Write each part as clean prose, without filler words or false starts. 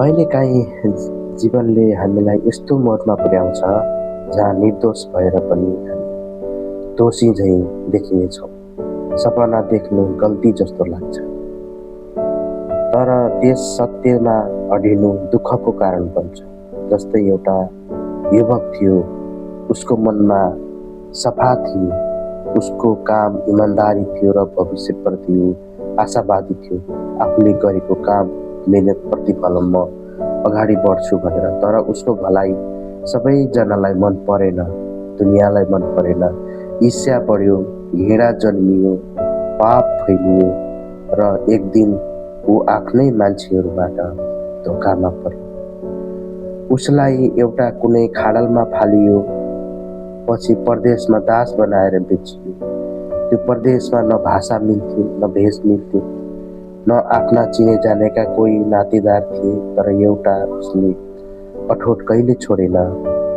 कहिलेकाहीँ जीवनले हामीलाई यस्तो मोडमा पुर्याउँछ जहाँ निर्दोष भएर पनि हामी दोषी झैँ देखिनेछौँ। सपना देख्नु गल्ती जस्तो लाग्छ, तर त्यस सत्यमा अडिनु दुःखको कारण बन्छ। जस्तै एउटा युवक थियो, उसको मनमा सफा थियो, उसको काम इमान्दारी थियो र भविष्यप्रति ऊ आशावादी थियो। आफूले गरेको काम मेहनत प्रतिफल म अगाडि बढ्छु भनेर, तर उसको भलाइ सबैजनालाई मन परेन, दुनियाँलाई मन परेन। ईर्ष्या बढ्यो, घृणा जन्मियो, पाप फैलियो र एक दिन ऊ आफ्नै मान्छेहरूबाट धोकामा पर्यो। उसलाई एउटा कुनै खाडलमा फालियो, पछि परदेशमा दास बनाएर बेचियो। त्यो परदेशमा न भाषा मिल्थ्यो, न भेष मिल्थ्यो, न आफ्ना चिने जानेका कोही नातेदार थिए, तर एउटा उसले अठोट कहिले छोडेन,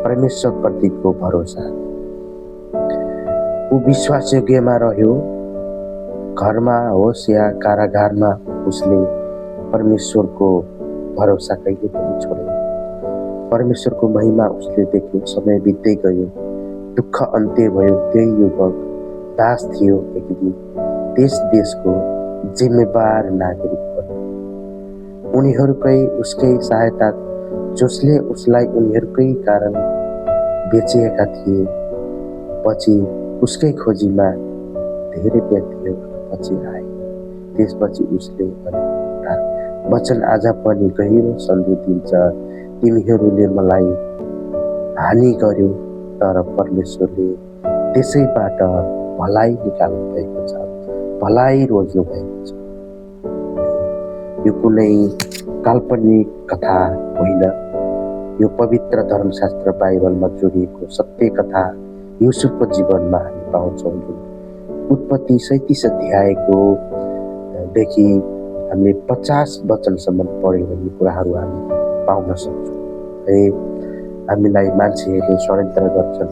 परमेश्वरप्रतिको भरोसा। ऊ विश्वासयोग्यमा रह्यो, घरमा होस् या कारागारमा उसले परमेश्वरको भरोसा कहिले पनि छोडेन। परमेश्वरको महिमा उसले देख्यो। समय बित्दै गयो, दुःख अन्त्य भयो। त्यही युवक दास थियो, एक दिन त्यस देशको जिम्मेवार नागरिक बन्यो। उनीहरूकै उसकै सहायता, जसले उसलाई उनीहरूकै कारण बेचेका थिए, पछि उसकै खोजीमा धेरै व्यक्तिहरू पछि आए। त्यसपछि उसले एउटा वचन आज पनि गहिरो सन्देश दिन्छ, तिमीहरूले मलाई हानि गर्यो, तर परमेश्वरले त्यसैबाट भलाइ निकाल्नु भएको छ, भलाइ रोज्नु भएको छ। यो कुनै काल्पनिक कथा होइन, यो पवित्र धर्मशास्त्र बाइबलमा जोडिएको सत्य कथा युसुफको जीवनमा हामी पाउँछौँ। उत्पत्ति 37 अध्यायको देखि हामीले 50 वचनसम्म पढ्यौँ भने कुराहरू हामी पाउन सक्छौँ। है हामीलाई मान्छेहरूले षड्यन्त्र गर्छन्,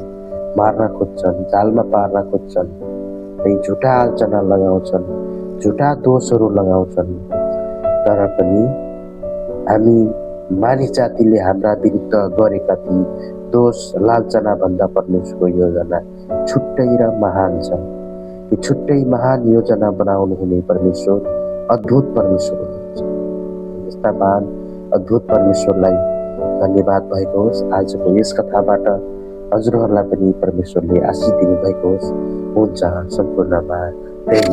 मार्न खोज्छन्, जालमा पार्न खोज्छन्, है झुटा आलोचना लगाउँछन्, झुटा दोषहरू लगाउँछन्, तर पनि हामी मानिस जातिले हाम्रा विरुद्ध गरेका ती दोष लालचना भन्दा परमेश्वरको योजना छुट्टै र महान छ। यो छुट्टै महान योजना बनाउनु हुने परमेश्वर अद्भुत परमेश्वर हुनुहुन्छ। यस्ता महान अद्भुत परमेश्वरलाई धन्यवाद भएको होस्। आजको यस कथाबाट हजुरहरूलाई पनि परमेश्वरले आशिष दिनुभएको होस्। हुन्छ, सम्पूर्णमा प्रेम